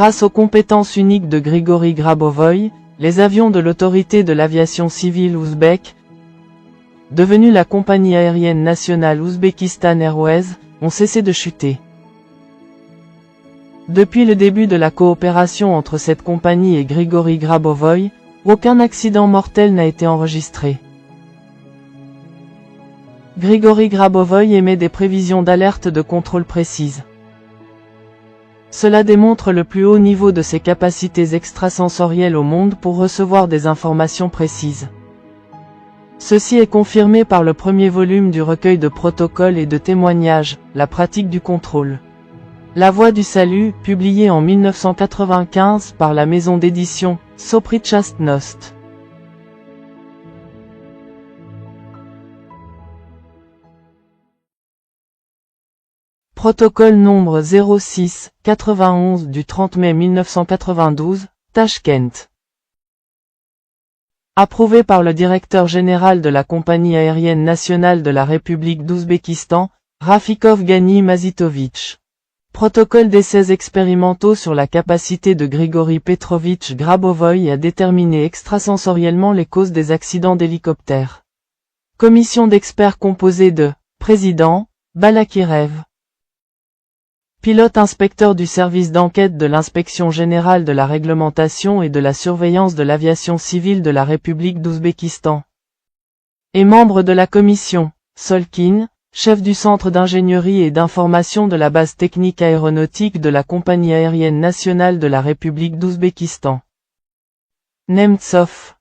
Grâce aux compétences uniques de Grigori Grabovoï, les avions de l'autorité de l'aviation civile ouzbek, devenue la compagnie aérienne nationale Uzbekistan Airways, ont cessé de chuter. Depuis le début de la coopération entre cette compagnie et Grigori Grabovoï, aucun accident mortel n'a été enregistré. Grigori Grabovoï émet des prévisions d'alerte de contrôle précises. Cela démontre le plus haut niveau de ses capacités extrasensorielles au monde pour recevoir des informations précises. Ceci est confirmé par le premier volume du recueil de protocoles et de témoignages, La pratique du contrôle. La Voix du salut, publié en 1995 par la maison d'édition Soprichastnost. Protocole nombre 06-91 du 30 mai 1992, Tachkent. Approuvé par le directeur général de la compagnie aérienne nationale de la République d'Ouzbékistan, Rafikov Gani Mazitovitch. Protocole d'essais expérimentaux sur la capacité de Grigori Petrovitch Grabovoï à déterminer extrasensoriellement les causes des accidents d'hélicoptères. Commission d'experts composée de Président, Balakirev. Pilote inspecteur du service d'enquête de l'Inspection générale de la réglementation et de la surveillance de l'aviation civile de la République d'Ouzbékistan. Et membre de la commission, Solkin, chef du centre d'ingénierie et d'information de la base technique aéronautique de la compagnie aérienne nationale de la République d'Ouzbékistan. Nemtsov,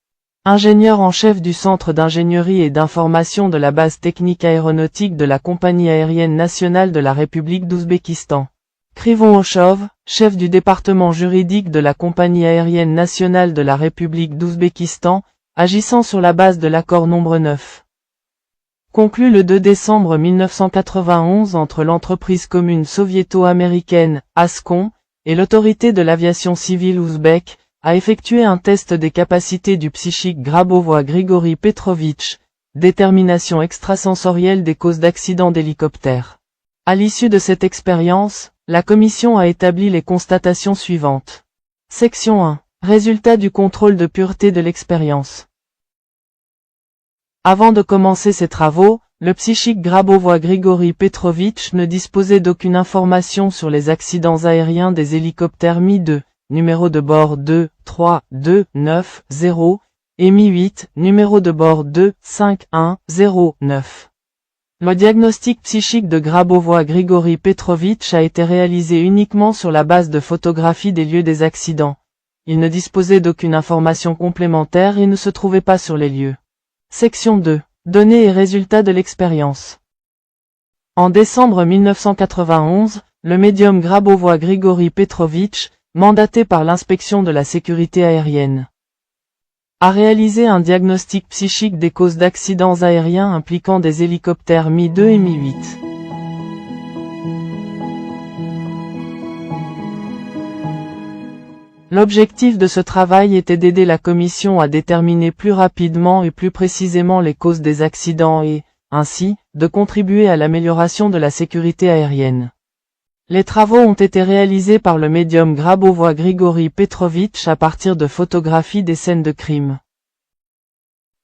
ingénieur en chef du centre d'ingénierie et d'information de la base technique aéronautique de la compagnie aérienne nationale de la République d'Ouzbékistan. Krivon Oshov, chef du département juridique de la compagnie aérienne nationale de la République d'Ouzbékistan, agissant sur la base de l'accord nombre 9. Conclu le 2 décembre 1991 entre l'entreprise commune soviéto-américaine, ASCOM, et l'autorité de l'aviation civile ouzbek, a effectué un test des capacités du psychique Grabovoï Grigori Petrovitch, détermination extrasensorielle des causes d'accidents d'hélicoptères. À l'issue de cette expérience, la commission a établi les constatations suivantes. Section 1. Résultat du contrôle de pureté de l'expérience. Avant de commencer ses travaux, le psychique Grabovoï Grigori Petrovitch ne disposait d'aucune information sur les accidents aériens des hélicoptères Mi-2, numéro de bord 2, 3, 2, 9, 0, et Mi-8, numéro de bord 2, 5, 1, 0, 9. Le diagnostic psychique de Grabovoï Grigori Petrovitch a été réalisé uniquement sur la base de photographies des lieux des accidents. Il ne disposait d'aucune information complémentaire et ne se trouvait pas sur les lieux. Section 2. Données et résultats de l'expérience. En décembre 1991, le médium Grabovoï Grigori Petrovitch, mandaté par l'inspection de la sécurité aérienne, a réalisé un diagnostic psychique des causes d'accidents aériens impliquant des hélicoptères Mi-2 et Mi-8. L'objectif de ce travail était d'aider la commission à déterminer plus rapidement et plus précisément les causes des accidents et, ainsi, de contribuer à l'amélioration de la sécurité aérienne. Les travaux ont été réalisés par le médium Grabovoï Grigori Petrovitch à partir de photographies des scènes de crime.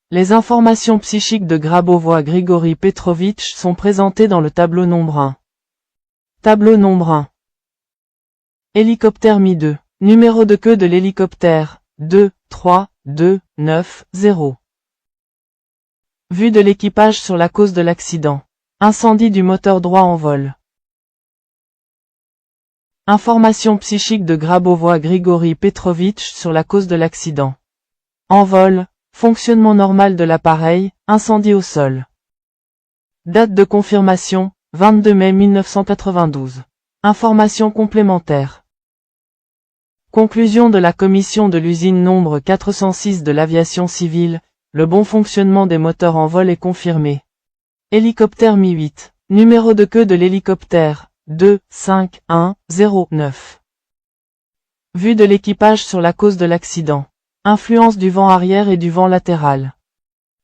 Les informations psychiques de Grabovoï Grigori Petrovitch sont présentées dans le tableau nombre 1. Tableau nombre 1. Hélicoptère Mi-2. Numéro de queue de l'hélicoptère, 2, 3, 2, 9, 0. Vue de l'équipage sur la cause de l'accident. Incendie du moteur droit en vol. Information psychique de Grabovoï Grigori Petrovitch sur la cause de l'accident. En vol, fonctionnement normal de l'appareil, incendie au sol. Date de confirmation, 22 mai 1992. Information complémentaire. Conclusion de la commission de l'usine nombre 406 de l'aviation civile, le bon fonctionnement des moteurs en vol est confirmé. Hélicoptère Mi-8. Numéro de queue de l'hélicoptère, 2, 5, 1, 0, 9. Vue de l'équipage sur la cause de l'accident. Influence du vent arrière et du vent latéral.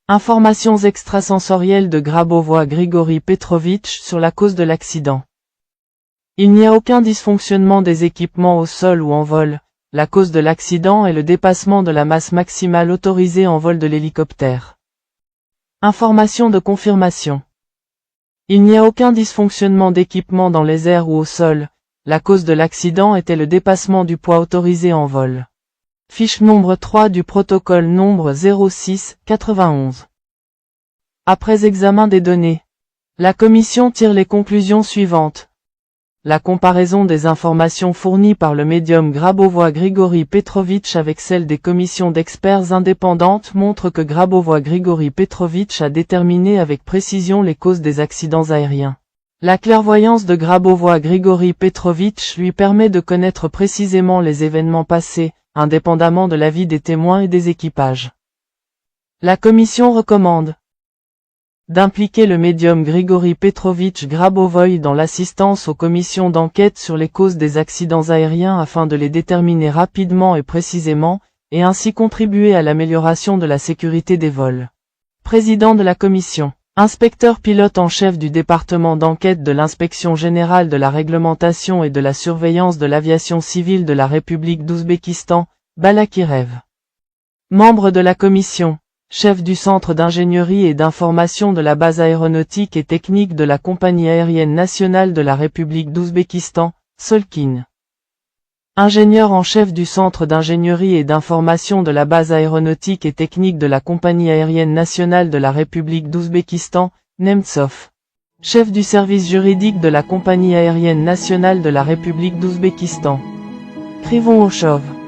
Informations extrasensorielles de Grabovoï Grigori Petrovitch sur la cause de l'accident. Il n'y a aucun dysfonctionnement des équipements au sol ou en vol. La cause de l'accident est le dépassement de la masse maximale autorisée en vol de l'hélicoptère. Information de confirmation. Il n'y a aucun dysfonctionnement d'équipement dans les airs ou au sol. La cause de l'accident était le dépassement du poids autorisé en vol. Fiche nombre 3 du protocole nombre 06-91. Après examen des données, la commission tire les conclusions suivantes. La comparaison des informations fournies par le médium Grabovoy-Grigori Petrovitch avec celles des commissions d'experts indépendantes montre que Grabovoy-Grigori Petrovitch a déterminé avec précision les causes des accidents aériens. La clairvoyance de Grabovoy-Grigori Petrovitch lui permet de connaître précisément les événements passés, indépendamment de l'avis des témoins et des équipages. La commission recommande d'impliquer le médium Grigori Petrovitch Grabovoy dans l'assistance aux commissions d'enquête sur les causes des accidents aériens afin de les déterminer rapidement et précisément, et ainsi contribuer à l'amélioration de la sécurité des vols. Président de la commission. Inspecteur pilote en chef du département d'enquête de l'Inspection générale de la réglementation et de la surveillance de l'aviation civile de la République d'Ouzbékistan, Balakirev. Membre de la commission. Chef du centre d'ingénierie et d'information de la base aéronautique et technique de la compagnie aérienne nationale de la République d'Ouzbékistan, Solkin. Ingénieur en chef du centre d'ingénierie et d'information de la base aéronautique et technique de la compagnie aérienne nationale de la République d'Ouzbékistan, Nemtsov. Chef du service juridique de la compagnie aérienne nationale de la République d'Ouzbékistan, Krivon-Oshov.